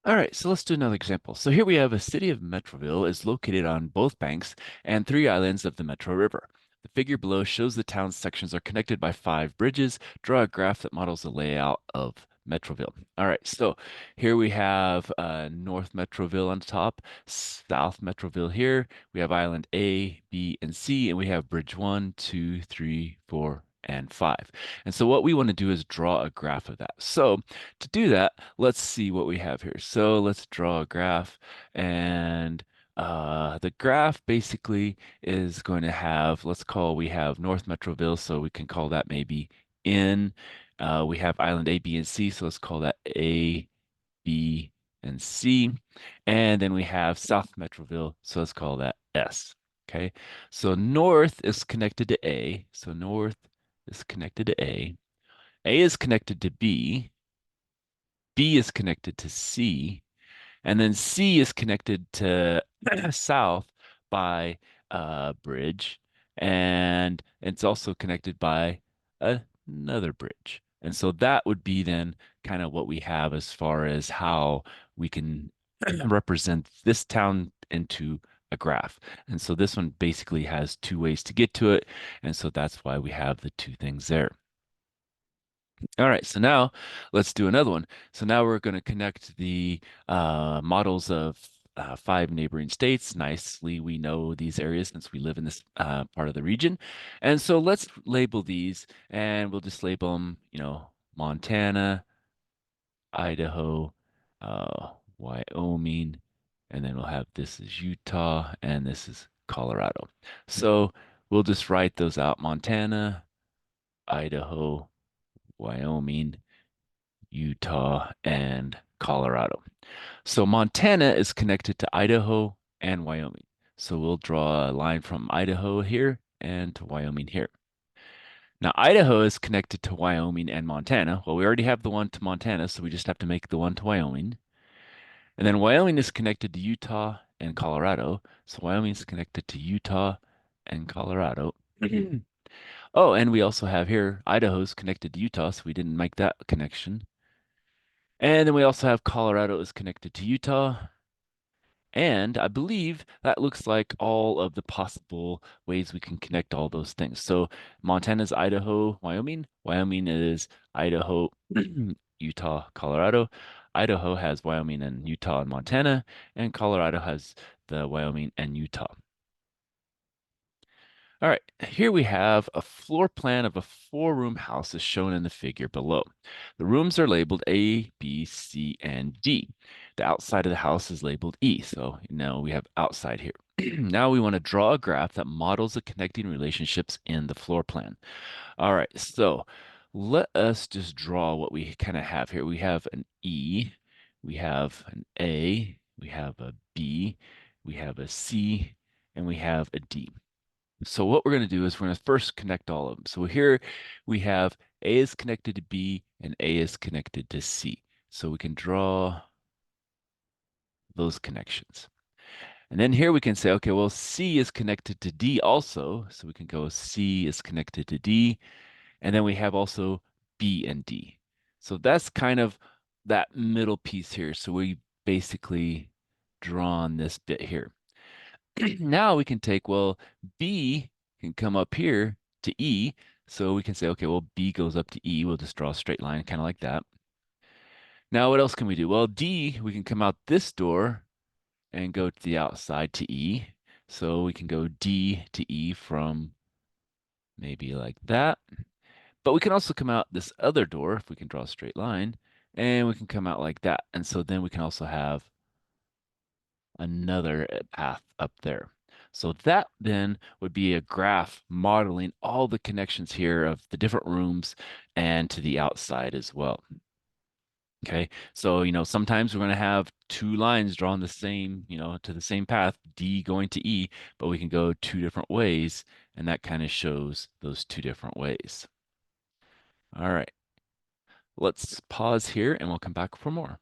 All right, so let's do another example. So here we have a city of Metroville is located on both banks and three islands of the Metro River. The figure below shows the town's sections are connected by five bridges. Draw a graph that models the layout of Metroville. All right, so here we have North Metroville on top, South Metroville here. We have island A, B, and C, and we have bridge 1, 2, 3, 4, and 5. And so what we want to do is draw a graph of that. So to do that, let's see what we have here. So let's draw a graph and the graph basically is going to have, we have North Metroville, so we can call that maybe N. We have island A, B, and C, so let's call that A, B, and C. And then we have South Metroville, so let's call that S. Okay, so North is connected to A, so North is connected to A. A is connected to B. B is connected to C, and then C is connected to South by a bridge, and it's also connected by another bridge. And so that would be then kind of what we have as far as how we can represent this town into a graph. And so this one basically has two ways to get to it, and so that's why we have the two things there. All right, so now let's do another one. So now we're going to connect the models of five neighboring states. Nicely, we know these areas since we live in this part of the region. And so let's label these, and we'll just label them, Montana, Idaho, Wyoming, and then we'll have this is Utah, and this is Colorado. So we'll just write those out: Montana, Idaho, Wyoming, Utah, and Colorado. So Montana is connected to Idaho and Wyoming. So we'll draw a line from Idaho here and to Wyoming here. Now, Idaho is connected to Wyoming and Montana. Well, we already have the one to Montana, so we just have to make the one to Wyoming. And then Wyoming is connected to Utah and Colorado. So Wyoming is connected to Utah and Colorado. Oh, and we also have here Idaho's connected to Utah, so we didn't make that connection. And then we also have Colorado is connected to Utah. And I believe that looks like all of the possible ways we can connect all those things. So Montana's Idaho, Wyoming. Wyoming is Idaho, Utah, Colorado. Idaho has Wyoming and Utah and Montana. And Colorado has the Wyoming and Utah. All right, here we have a floor plan of a four-room house as shown in the figure below. The rooms are labeled A, B, C, and D. The outside of the house is labeled E, so now we have outside here. Now we want to draw a graph that models the connecting relationships in the floor plan. All right, so let us just draw what we kind of have here. We have an E, we have an A, we have a B, we have a C, and we have a D. So what we're going to do is we're going to first connect all of them. So here we have A is connected to B and A is connected to C. So we can draw those connections. And then here we can say, okay, well, C is connected to D also. So we can go C is connected to D. And then we have also B and D. So that's kind of that middle piece here. So we basically drawn this bit here. Now we can take, well, B can come up here to E. So we can say, okay, well, B goes up to E. We'll just draw a straight line, kind of like that. Now, what else can we do? Well, D, we can come out this door and go to the outside to E. So we can go D to E from maybe like that. But we can also come out this other door, if we can draw a straight line, and we can come out like that. And so then we can also have another path up there. So that then would be a graph modeling all the connections here of the different rooms and to the outside as well. Okay, so sometimes we're going to have two lines drawn the same, to the same path, D going to E, but we can go two different ways, and that kind of shows those two different ways. All right, let's pause here and we'll come back for more.